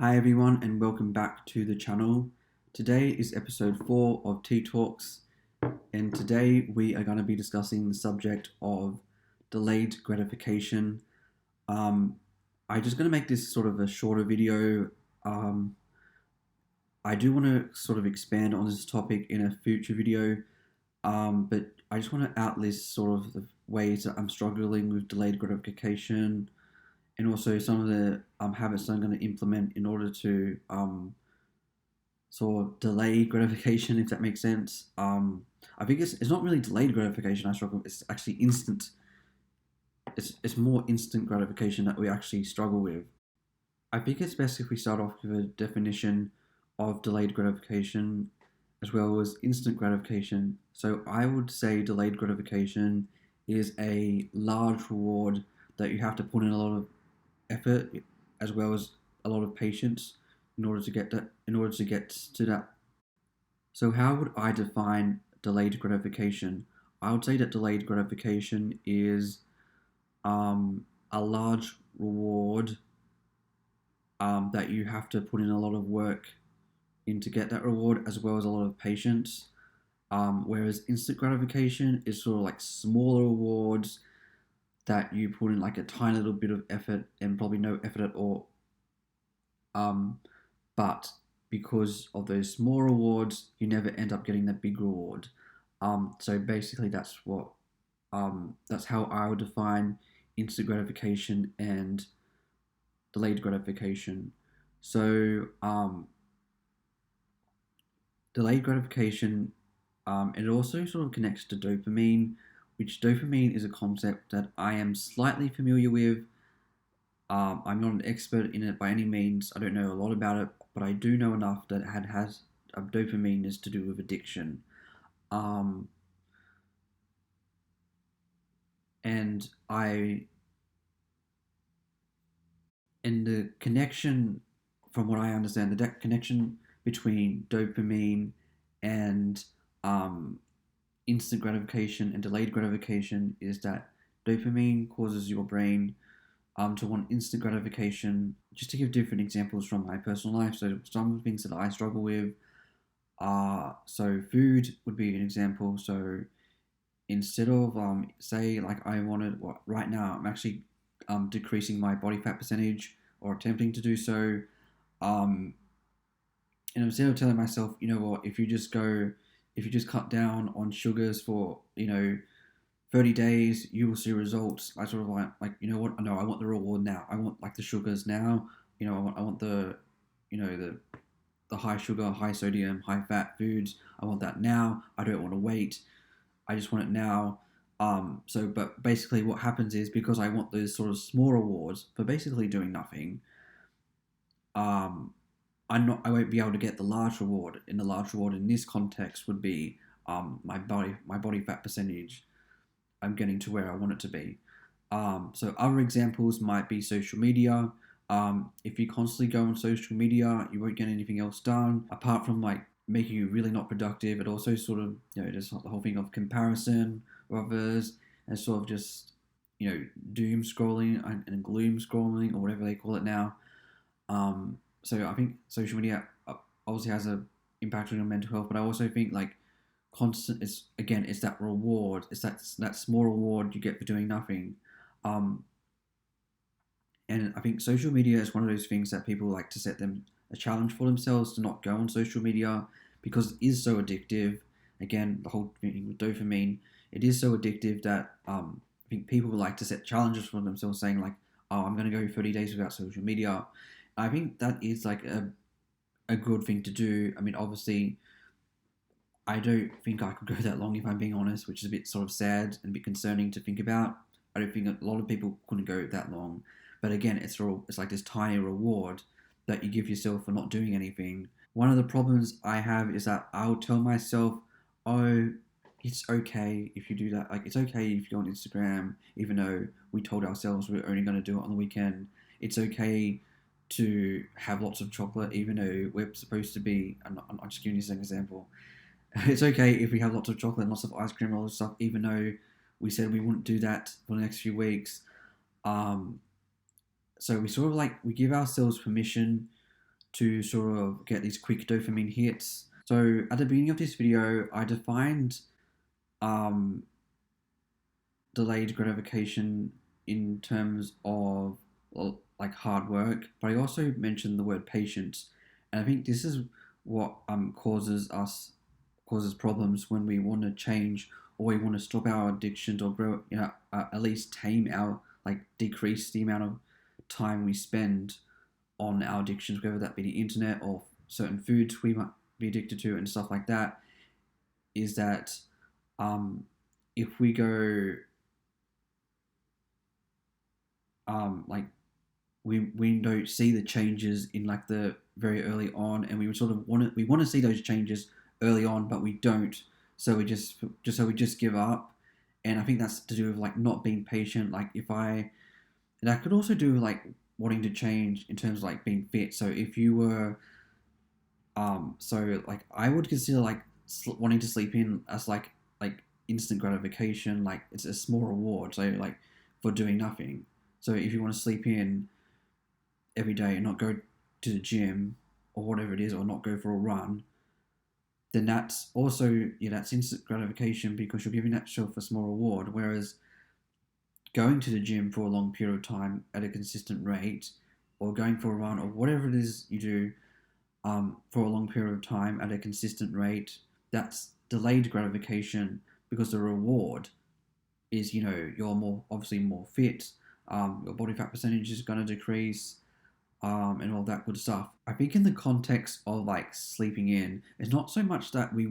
Hi everyone and welcome back to the channel. Today is episode 4 of Tea Talks, and today we are going to be discussing the subject of delayed gratification. I'm just going to make this sort of a shorter video. Um, I do want to sort of expand on this topic in a future video, but I just want to outlist sort of the ways that I'm struggling with delayed gratification, and also some of the habits that I'm going to implement in order to sort of delay gratification, if that makes sense. I think it's not really delayed gratification I struggle with, it's actually instant. It's more instant gratification that we actually struggle with. I think it's best if we start off with a definition of delayed gratification as well as instant gratification. So I would say delayed gratification is a large reward that you have to put in a lot of effort as well as a lot of patience in order to get to that. So how would I define delayed gratification? I would say that delayed gratification is a large reward that you have to put in a lot of work in to get that reward, as well as a lot of patience. Whereas instant gratification is sort of like smaller rewards that you put in like a tiny little bit of effort and probably no effort at all. But because of those small rewards, you never end up getting that big reward. So basically, that's how I would define instant gratification and delayed gratification. So delayed gratification, it also sort of connects to dopamine, which dopamine is a concept that I am slightly familiar with. I'm not an expert in it by any means. I don't know a lot about it, but I do know enough that it has dopamine is to do with addiction. Um, and I and the connection, from what I understand, the connection between dopamine and um, instant gratification and delayed gratification is that dopamine causes your brain to want instant gratification. Just to give different examples from my personal life, so some things that I struggle with are, so food would be an example. So instead of say like I wanted, well, right now I'm actually decreasing my body fat percentage or attempting to do so. Um, and instead of telling myself, you know what, if you just cut down on sugars for 30 days, you will see results. I sort of like you know what, no, I want the reward now. I want like the sugars now. I want the the high sugar, high sodium, high fat foods. I want that now. I don't want to wait. I just want it now. But basically, what happens is, because I want those sort of small rewards for basically doing nothing, um, I won't be able to get the large reward. And the large reward in this context would be my body fat percentage. I'm getting to where I want it to be. So other examples might be social media. If you constantly go on social media, you won't get anything else done apart from like making you really not productive. It also sort of, there's the whole thing of comparison with others, and sort of just, doom scrolling and gloom scrolling, or whatever they call it now. So I think social media obviously has a impact on your mental health, but I also think like constant is, again, it's that reward, it's that small reward you get for doing nothing. um and I think social media is one of those things that people like to set them a challenge for themselves to not go on social media, because it is so addictive. Again, the whole thing with dopamine, it is so addictive that I think people like to set challenges for themselves, saying like, oh, I'm going to go 30 days without social media. I think that is like a good thing to do. I mean, obviously, I don't think I could go that long, if I'm being honest, which is a bit sort of sad and a bit concerning to think about. I don't think a lot of people couldn't go that long. But again, it's like this tiny reward that you give yourself for not doing anything. One of the problems I have is that I'll tell myself, oh, it's okay if you do that. Like, it's okay if you go on Instagram, even though we told ourselves we're only going to do it on the weekend. It's okay to have lots of chocolate, even though we're supposed to be. I'm just giving you an example. It's okay if we have lots of chocolate and lots of ice cream and all this stuff, even though we said we wouldn't do that for the next few weeks. Um, so we sort of like, we give ourselves permission to sort of get these quick dopamine hits. So at the beginning of this video, I defined um, delayed gratification in terms of, well, like hard work, but I also mentioned the word patience, and I think this is what causes problems when we want to change or we want to stop our addictions or grow, at least tame our, like, decrease the amount of time we spend on our addictions, whether that be the internet or certain foods we might be addicted to and stuff like that. Is that if we go like we don't see the changes in like the very early on, and we sort of want to see those changes early on, but we don't. So we just give up, and I think that's to do with like not being patient. Like if I that could also do with like wanting to change in terms of like being fit. So if you were so like I would consider like wanting to sleep in as like instant gratification. Like it's a small reward. So like for doing nothing. So if you want to sleep in every day and not go to the gym or whatever it is, or not go for a run, then that's also, that's instant gratification because you're giving that yourself a small reward. Whereas going to the gym for a long period of time at a consistent rate, or going for a run, or whatever it is you do for a long period of time at a consistent rate, that's delayed gratification because the reward is, you're obviously more fit, your body fat percentage is going to decrease, and all that good stuff. I think in the context of like sleeping in, it's not so much that we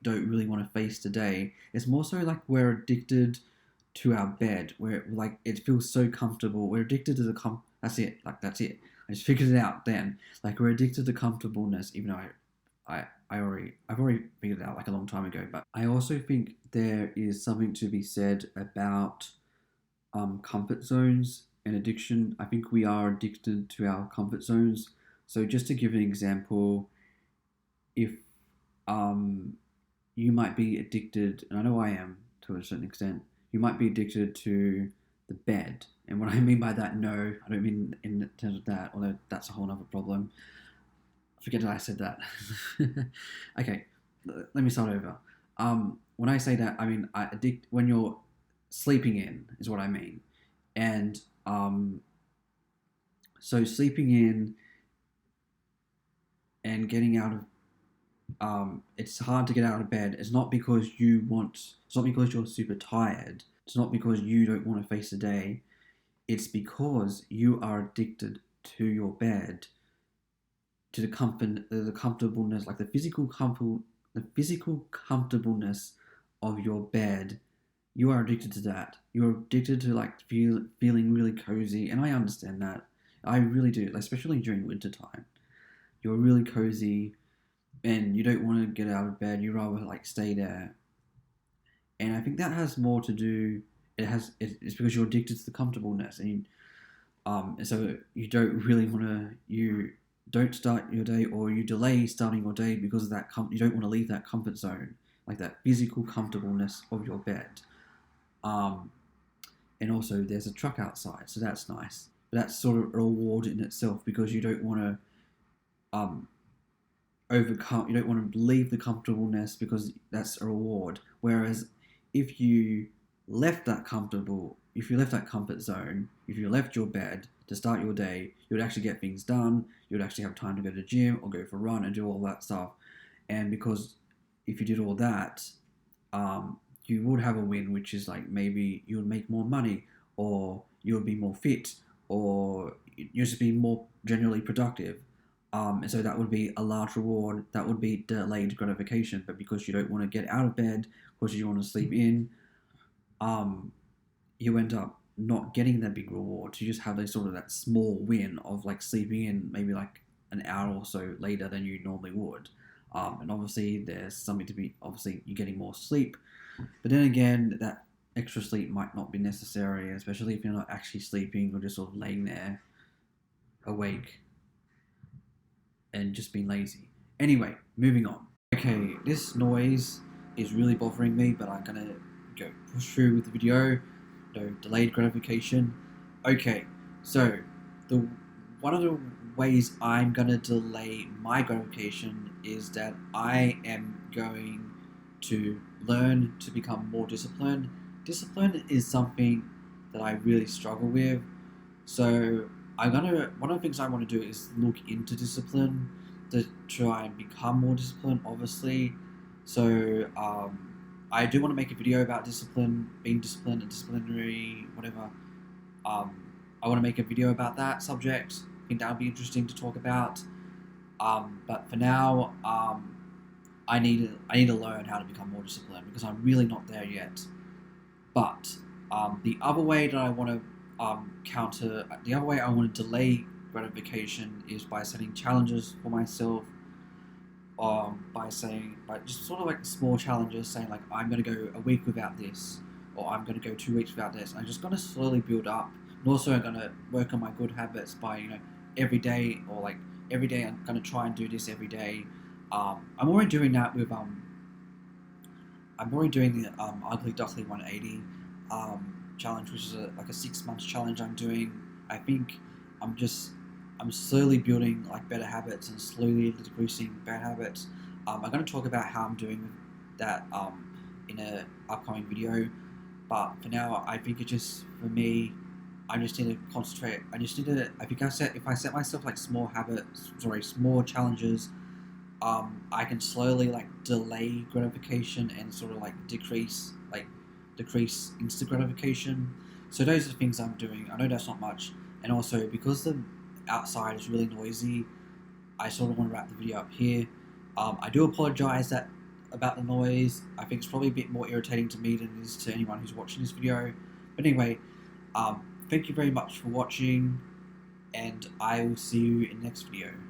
don't really want to face the day. It's more so like we're addicted to our bed, where like it feels so comfortable. We're addicted to that's it. Like that's it. I just figured it out then. Like we're addicted to comfortableness, even though I've already figured it out like a long time ago. But I also think there is something to be said about comfort zones and addiction. I think we are addicted to our comfort zones. So just to give an example, if you might be addicted, and I know I am to a certain extent, you might be addicted to the bed. And what I mean by that, no, I don't mean in terms of that, although that's a whole other problem. I forget that I said that. Okay, let me start over. When I say that, I mean when you're sleeping in is what I mean. And so sleeping in and getting out of it's hard to get out of bed. It's not because it's not because you're super tired. It's not because you don't want to face the day. It's because you are addicted to your bed, to the comfortableness, like the physical comfortableness of your bed. You are addicted to that. You're addicted to like feeling really cozy, and I understand that. I really do, especially during winter time. You're really cozy, and you don't want to get out of bed. You rather like stay there. And I think that has more to do. It's because you're addicted to the comfortableness, and so you don't really want to. You don't start your day, or you delay starting your day because of that. You don't want to leave that comfort zone, like that physical comfortableness of your bed. And also there's a truck outside, so that's nice. But that's sort of a reward in itself because you don't want to you don't want to leave the comfortableness because that's a reward. Whereas if you left that comfort zone, if you left your bed to start your day, you would actually get things done. You would actually have time to go to the gym or go for a run and do all that stuff. And because if you did all that, you would have a win, which is like maybe you would make more money, or you would be more fit, or you just be more generally productive. And so that would be a large reward. That would be delayed gratification. But because you don't want to get out of bed, because you want to sleep in, you end up not getting that big reward. You just have that small win of like sleeping in maybe like an hour or so later than you normally would. And obviously there's something to be, obviously you're getting more sleep. But then again, that extra sleep might not be necessary, especially if you're not actually sleeping or just sort of laying there awake and just being lazy. Anyway, moving on. Okay, this noise is really bothering me, but I'm gonna go push through with the video. No delayed gratification. Okay, so one of the ways I'm gonna delay my gratification is that I am going to learn to become more disciplined. Discipline is something that I really struggle with. So one of the things I want to do is look into discipline to try and become more disciplined, obviously. So I do want to make a video about discipline, being disciplined and disciplinary, whatever. Um, I want to make a video about that subject. I think that would be interesting to talk about. But for now, I need to learn how to become more disciplined because I'm really not there yet. But the other way that I want to the other way I want to delay gratification is by setting challenges for myself. By just sort of like small challenges, saying like I'm going to go a week without this, or I'm going to go 2 weeks without this. I'm just going to slowly build up, and also I'm going to work on my good habits by every day or like every day I'm going to try and do this every day. I'm already doing that with I'm already doing the Ugly Duckling 180 challenge, which is like a 6 months challenge I'm doing. I think I'm just I'm slowly building like better habits and slowly decreasing bad habits. I'm going to talk about how I'm doing that in a upcoming video. But for now, I think it's just for me. I just need to concentrate. I just need to. I think if I set myself like small challenges, I can slowly like delay gratification and sort of like decrease instant gratification. So those are the things I'm doing. I know that's not much, and also because the outside is really noisy, I sort of want to wrap the video up here. I do apologize about the noise. I think it's probably a bit more irritating to me than it is to anyone who's watching this video. But anyway, thank you very much for watching, and I will see you in the next video.